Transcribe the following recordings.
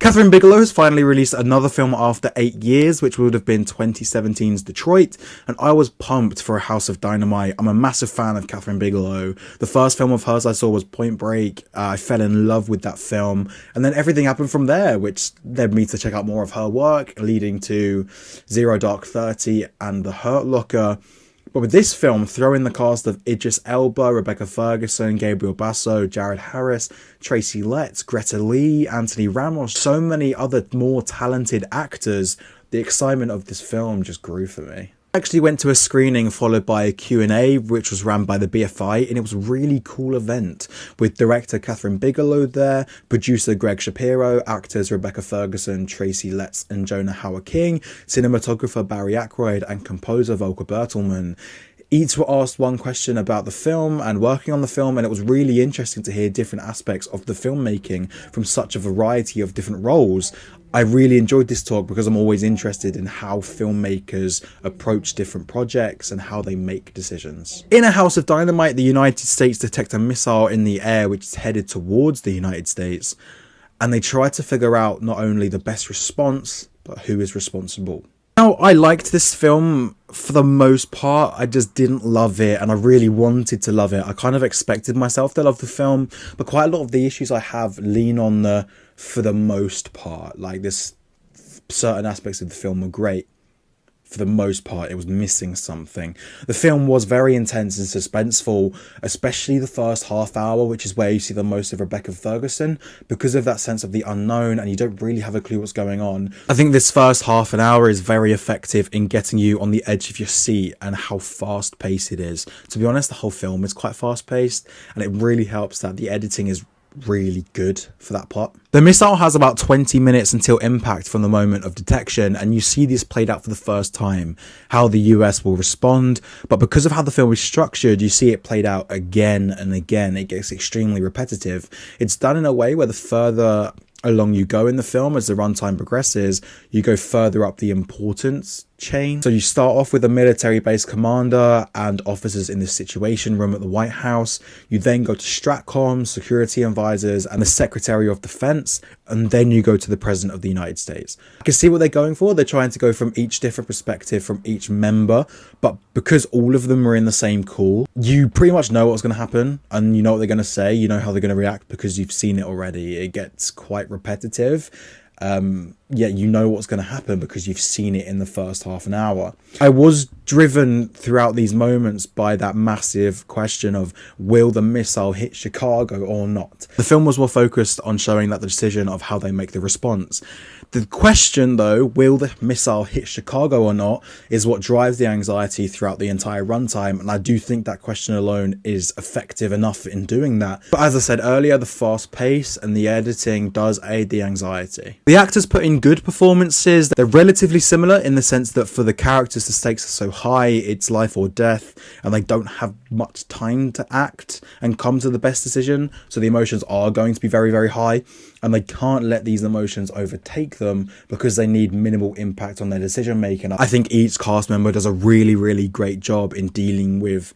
Kathryn Bigelow has finally released another film after 8 years, which would have been 2017's Detroit, and I was pumped for A House of Dynamite. I'm a massive fan of Kathryn Bigelow. The first film of hers I saw was Point Break. I fell in love with that film, and then everything happened from there, which led me to check out more of her work, leading to Zero Dark 30 and The Hurt Locker. But with this film, throw in the cast of Idris Elba, Rebecca Ferguson, Gabriel Basso, Jared Harris, Tracy Letts, Greta Lee, Anthony Ramos, so many other more talented actors, the excitement of this film just grew for me. I actually went to a screening followed by a Q&A, which was ran by the BFI, and it was a really cool event with director Kathryn Bigelow there, producer Greg Shapiro, actors Rebecca Ferguson, Tracy Letts and Jonah Hauer-King, cinematographer Barry Ackroyd and composer Volker Bertelmann. Each were asked one question about the film and working on the film, and it was really interesting to hear different aspects of the filmmaking from such a variety of different roles. I really enjoyed this talk because I'm always interested in how filmmakers approach different projects and how they make decisions. In A House of Dynamite, the United States detect a missile in the air which is headed towards the United States, and they try to figure out not only the best response, but who is responsible. Now, I liked this film for the most part. I just didn't love it, and I really wanted to love it. I kind of expected myself to love the film, but quite a lot of the issues I have lean on the for the most part. Like, this certain aspects of the film were great. For the most part, it was missing something. The film was very intense and suspenseful, especially the first half hour, which is where you see the most of Rebecca Ferguson, because of that sense of the unknown and you don't really have a clue what's going on. I think this first half an hour is very effective in getting you on the edge of your seat and how fast paced it is. To be honest, the whole film is quite fast paced, and it really helps that the editing is really good for that part. The missile has about 20 minutes until impact from the moment of detection, and you see this played out for the first time, how the US will respond. But because of how the film is structured, you see it played out again and again. It gets extremely repetitive. It's done in a way where the further along you go in the film, as the runtime progresses, you go further up the importance chain. So you start off with a military base commander and officers in the Situation Room at the White House. You then go to Stratcom, security advisors, and the Secretary of Defense, and then you go to the President of the United States. I can see what they're going for. They're trying to go from each different perspective from each member, but because all of them are in the same call, you pretty much know what's going to happen, and you know what they're going to say, you know how they're going to react because you've seen it already. It gets quite repetitive. Yet you know what's going to happen because you've seen it in the first half an hour. I was driven throughout these moments by that massive question of, will the missile hit Chicago or not? The film was more focused on showing that the decision of how they make the response. The question though, will the missile hit Chicago or not, is what drives the anxiety throughout the entire runtime, and I do think that question alone is effective enough in doing that. But as I said earlier, the fast pace and the editing does aid the anxiety. The actors put in good performances. They're relatively similar in the sense that for the characters the stakes are so high, it's life or death, and they don't have much time to act and come to the best decision, so the emotions are going to be very, very high, and they can't let these emotions overtake them because they need minimal impact on their decision making. I think each cast member does a really, really great job in dealing with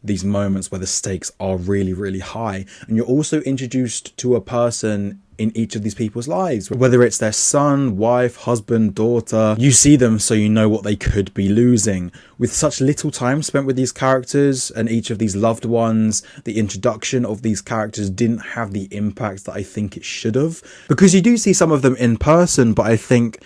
these moments where the stakes are really, really high, and you're also introduced to a person in each of these people's lives, whether it's their son, wife, husband, daughter. You see them so you know what they could be losing. With such little time spent with these characters and each of these loved ones, the introduction of these characters didn't have the impact that I think it should have, because you do see some of them in person, but I think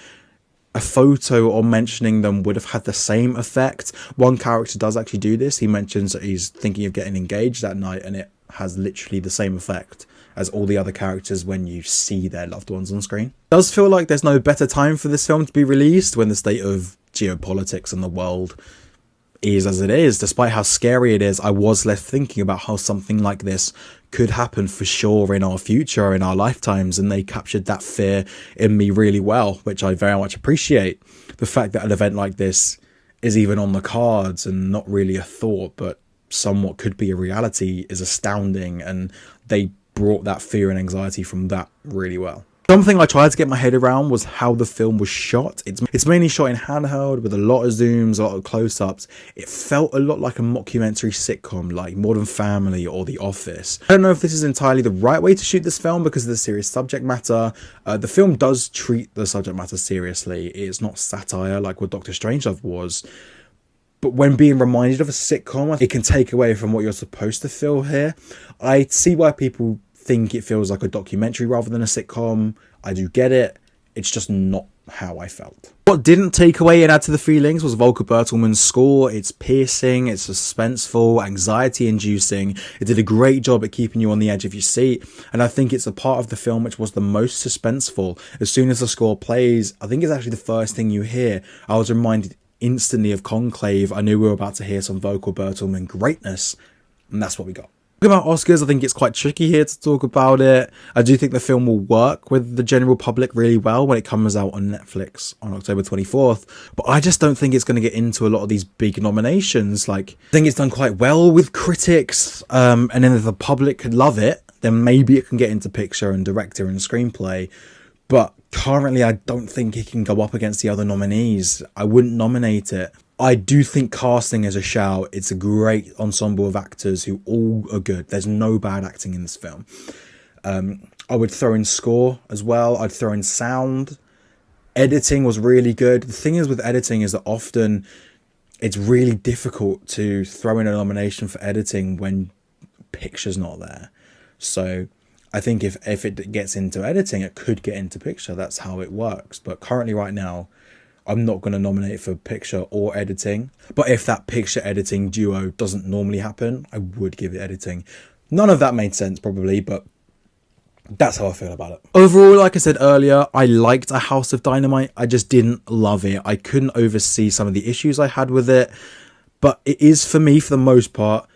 a photo or mentioning them would have had the same effect. One character does actually do this. He mentions that he's thinking of getting engaged that night, and it has literally the same effect as all the other characters when you see their loved ones on screen. It does feel like there's no better time for this film to be released when the state of geopolitics in the world is as it is. Despite how scary it is, I was left thinking about how something like this could happen for sure in our future, in our lifetimes, and they captured that fear in me really well, which I very much appreciate. The fact that an event like this is even on the cards and not really a thought, but somewhat could be a reality, is astounding, and they brought that fear and anxiety from that really well. Something I tried to get my head around was how the film was shot. It's mainly shot in handheld with a lot of zooms, a lot of close-ups. It felt a lot like a mockumentary sitcom like Modern Family or The Office. I don't know if this is entirely the right way to shoot this film because of the serious subject matter. The film does treat the subject matter seriously. It's not satire like what Doctor Strangelove was. But when being reminded of a sitcom, it can take away from what you're supposed to feel here. I see why people think it feels like a documentary rather than a sitcom. I do get it. It's just not how I felt. What didn't take away and add to the feelings was Volker Bertelmann's score. It's piercing, it's suspenseful, anxiety-inducing. It did a great job at keeping you on the edge of your seat, and I think it's a part of the film which was the most suspenseful. As soon as the score plays, I think it's actually the first thing you hear. I was reminded instantly of Conclave. I knew we were about to hear some Volker Bertelmann greatness, and that's what we got. Talking about Oscars, I think it's quite tricky here to talk about it. I do think the film will work with the general public really well when it comes out on Netflix on October 24th, but I just don't think it's going to get into a lot of these big nominations. Like, I think it's done quite well with critics, and then if the public could love it, then maybe it can get into picture and director and screenplay. But currently, I don't think it can go up against the other nominees. I wouldn't nominate it. I do think casting is a shout. It's a great ensemble of actors who all are good. There's no bad acting in this film. I would throw in score as well. I'd throw in sound. Editing was really good. The thing is with editing is that often it's really difficult to throw in a nomination for editing when picture's not there. So I think if it gets into editing, it could get into picture. That's how it works. But currently right now, I'm not going to nominate for picture or editing. But if that picture editing duo doesn't normally happen, I would give it editing. None of that made sense probably, but that's how I feel about it. Overall, like I said earlier, I liked A House of Dynamite. I just didn't love it. I couldn't oversee some of the issues I had with it. But it is, for me, for the most part,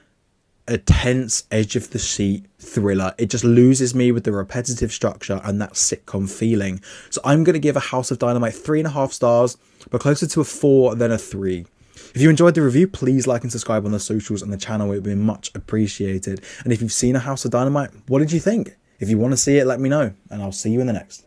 a tense, edge-of-the-seat thriller. It just loses me with the repetitive structure and that sitcom feeling. So I'm going to give A House of Dynamite 3.5 stars, but closer to a 4 than a 3. If you enjoyed the review, please like and subscribe on the socials and the channel. It would be much appreciated. And if you've seen A House of Dynamite, what did you think? If you want to see it, let me know, and I'll see you in the next.